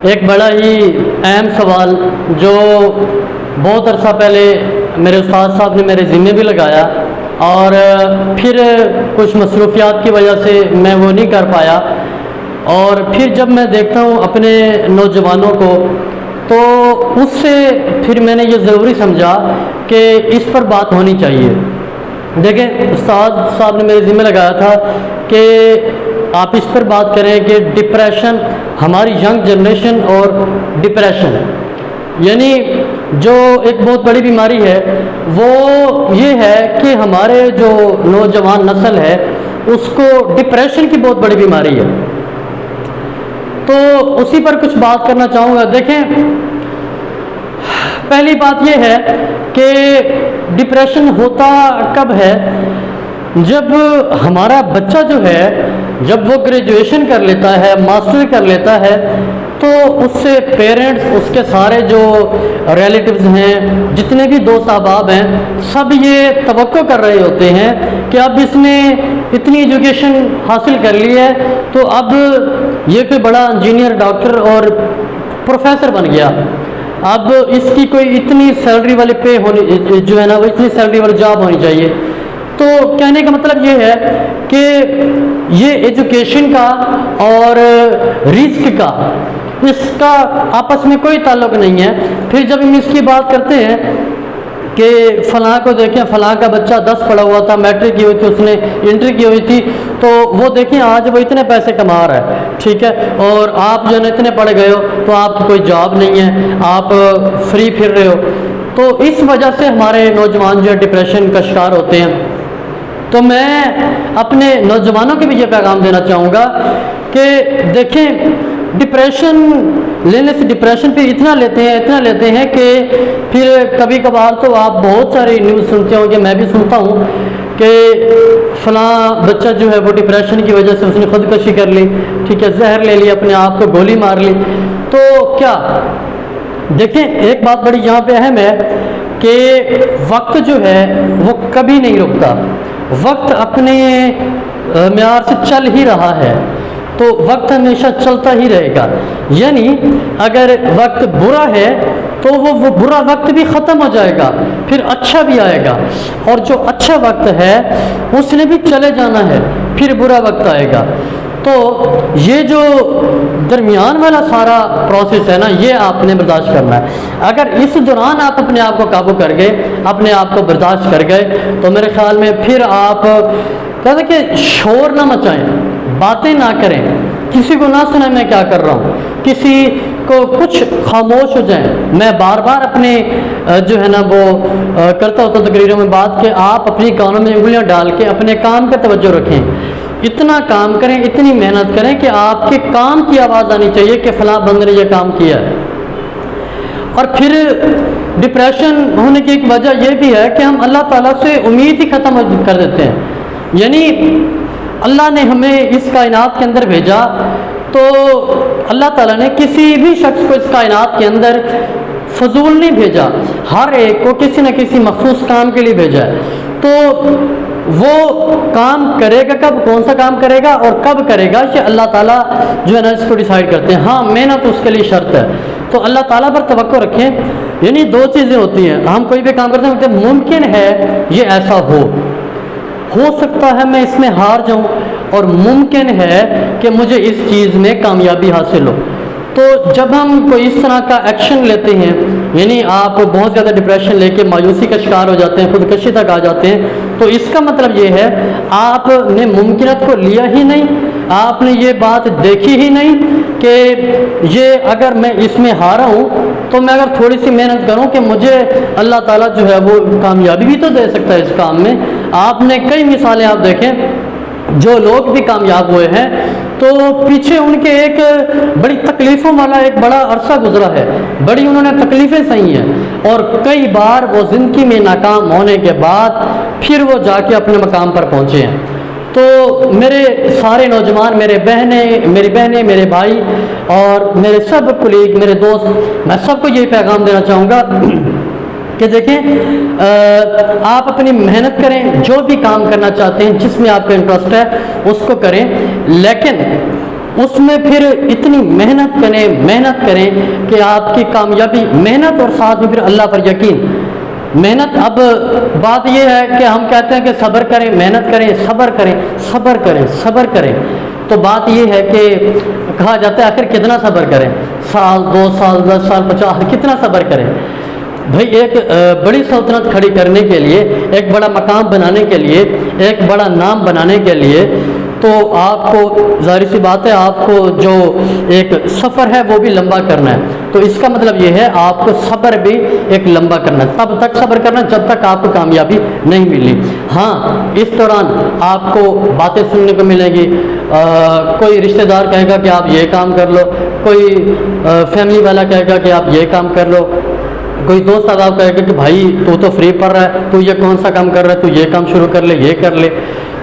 एक बड़ा ही अहम सवाल जो बहुत अरसा पहले मेरे उस्ताद साहब ने मेरे ज़िम्मे भी लगाया और फिर कुछ मसरूफियात की वजह से मैं वो नहीं कर पाया। और फिर जब मैं देखता हूँ अपने नौजवानों को तो उससे फिर मैंने ये ज़रूरी समझा कि इस पर बात होनी चाहिए। देखें, उस्ताद साहब ने मेरे ज़िम्मे लगाया था कि आप इस पर बात करें कि डिप्रेशन, हमारी यंग जनरेशन और डिप्रेशन यानी जो एक बहुत बड़ी बीमारी है वो ये है कि हमारे जो नौजवान नस्ल है उसको डिप्रेशन की बहुत बड़ी बीमारी है। तो उसी पर कुछ बात करना चाहूँगा। देखें, पहली बात यह है कि डिप्रेशन होता कब है, जब हमारा बच्चा जो है जब वो ग्रेजुएशन कर लेता है, मास्टर कर लेता है, तो उससे पेरेंट्स, उसके सारे जो रिलेटिव्स हैं, जितने भी दोस्त अहबाब हैं, सब ये तवक्को कर रहे होते हैं कि अब इसने इतनी एजुकेशन हासिल कर ली है तो अब ये कोई बड़ा इंजीनियर, डॉक्टर और प्रोफेसर बन गया, अब इसकी कोई इतनी सैलरी वाली पे होनी जो है ना, वो इतनी सैलरी वाली जॉब होनी चाहिए। तो कहने का मतलब ये है कि ये एजुकेशन का और रिस्क का, इसका आपस में कोई ताल्लुक नहीं है। फिर जब हम इसकी बात करते हैं कि फ़लाँ को देखें, फ़लाँ का बच्चा 10 पढ़ा हुआ था, मैट्रिक की हुई थी, उसने इंटर की हुई थी, तो वो देखें आज वो इतने पैसे कमा रहा है, ठीक है, और आप जो है इतने पढ़ गए हो तो आपकी कोई जॉब नहीं है, आप फ्री फिर रहे हो। तो इस वजह से हमारे नौजवान जो है डिप्रेशन का शिकार होते हैं। तो मैं अपने नौजवानों को भी ये पैगाम देना चाहूँगा कि देखें, डिप्रेशन लेने से डिप्रेशन पे इतना लेते हैं कि फिर कभी कभार तो आप बहुत सारी न्यूज़ सुनते होंगे, मैं भी सुनता हूँ कि फ़लाँ बच्चा जो है वो डिप्रेशन की वजह से उसने ख़ुदकुशी कर ली, ठीक है, जहर ले लिया, अपने आप को गोली मार ली। तो क्या देखें, एक बात बड़ी यहाँ पे अहम है कि वक्त जो है वो कभी नहीं रुकता, वक्त अपने म्यार से चल ही रहा है, तो वक्त हमेशा चलता ही रहेगा। यानी अगर वक्त बुरा है तो वो बुरा वक्त भी ख़त्म हो जाएगा, फिर अच्छा भी आएगा, और जो अच्छा वक्त है उसने भी चले जाना है, फिर बुरा वक्त आएगा। तो ये जो दरमियान वाला सारा प्रोसेस है ना, ये आपने बर्दाश्त करना है। अगर इस दौरान आप अपने आप को काबू कर गए, अपने आप को बर्दाश्त कर गए, तो मेरे ख्याल में फिर आप कहते कि शोर ना मचाएं, बातें ना करें, किसी को ना सुनाएं मैं क्या कर रहा हूँ, किसी को कुछ खामोश हो जाएं। मैं बार बार अपने जो है ना वो करता होता तकरीरों में बात कि आप अपनी कानों में उंगलियां डाल के अपने काम पर तवज्जो रखें, इतना काम करें, इतनी मेहनत करें कि आपके काम की आवाज़ आनी चाहिए कि फ़लाँ बंदे ने यह काम किया है। और फिर डिप्रेशन होने की एक वजह यह भी है कि हम अल्लाह ताला से उम्मीद ही ख़त्म कर देते हैं। यानी अल्लाह ने हमें इस कायनात के अंदर भेजा तो अल्लाह ताला ने किसी भी शख्स को इस कायनात के अंदर फजूल नहीं भेजा, हर एक को किसी न किसी मखसूस काम के लिए भेजा है। तो वो काम करेगा कब, कौन सा काम करेगा और कब करेगा, ये अल्लाह ताला जो है ना इसको डिसाइड करते हैं। हाँ, मेहनत तो उसके लिए शर्त है, तो अल्लाह ताला पर तवक्को रखें। यानी दो चीज़ें होती हैं, हम कोई भी काम करते हैं कि मुमकिन है ये ऐसा हो सकता है मैं इसमें हार जाऊं, और मुमकिन है कि मुझे इस चीज़ में कामयाबी हासिल हो। तो जब हम कोई इस तरह का एक्शन लेते हैं, यानी आप बहुत ज़्यादा डिप्रेशन लेके मायूसी का शिकार हो जाते हैं, खुदकशी तक आ जाते हैं, तो इसका मतलब ये है आपने मुमकिनत को लिया ही नहीं, आपने ये बात देखी ही नहीं कि ये अगर मैं इसमें हारा हूँ तो मैं अगर थोड़ी सी मेहनत करूँ कि मुझे अल्लाह ताला जो है वो कामयाबी भी तो दे सकता है इस काम में। आपने कई मिसालें आप देखें, जो लोग भी कामयाब हुए हैं तो पीछे उनके एक बड़ी तकलीफ़ों वाला एक बड़ा अरसा गुजरा है, बड़ी उन्होंने तकलीफ़ें सही हैं, और कई बार वो ज़िंदगी में नाकाम होने के बाद फिर वो जाके अपने मकाम पर पहुँचे हैं। तो मेरे सारे नौजवान, मेरी बहनें, मेरे भाई और मेरे सब कुलीग, मेरे दोस्त, मैं सबको यही पैगाम देना चाहूँगा कि देखें, आप अपनी मेहनत करें, जो भी काम करना चाहते हैं, जिसमें आपका इंटरेस्ट है उसको करें, लेकिन उसमें फिर इतनी मेहनत करें कि आपकी कामयाबी, मेहनत और साथ में फिर अल्लाह पर यकीन। मेहनत, अब बात यह है कि हम कहते हैं कि सब्र करें, मेहनत करें, सब्र करें, सब्र करें, सब्र करें। तो बात यह है कि कहा जाता है आखिर कितना सब्र करें, साल, 2 साल, 10 साल, 50, कितना सब्र करें भाई। एक बड़ी सल्तनत खड़ी करने के लिए, एक बड़ा मकाम बनाने के लिए, एक बड़ा नाम बनाने के लिए, तो आपको जाहिर सी बात है आपको जो एक सफ़र है वो भी लंबा करना है। तो इसका मतलब ये है आपको सब्र भी एक लंबा करना है, तब तक सब्र करना जब तक आपको कामयाबी नहीं मिली। हाँ, इस दौरान आपको बातें सुनने को मिलेंगी, कोई रिश्तेदार कहेगा कि आप ये काम कर लो, कोई फैमिली वाला कहेगा कि आप ये काम कर लो, कोई दोस्त आप कहेगा कि भाई तू तो फ्री पढ़ रहा है, तू ये कौन सा काम कर रहा है, तू ये काम शुरू कर ले, ये कर ले।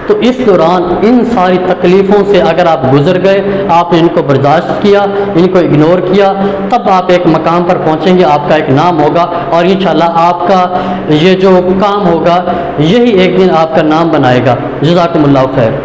तो इस दौरान इन सारी तकलीफ़ों से अगर आप गुजर गए, आपने इनको बर्दाश्त किया, इनको इग्नोर किया, तब आप एक मकाम पर पहुंचेंगे, आपका एक नाम होगा और इंशाल्लाह आपका ये जो काम होगा यही एक दिन आपका नाम बनाएगा। जज़ाकुमुल्लाह खैर।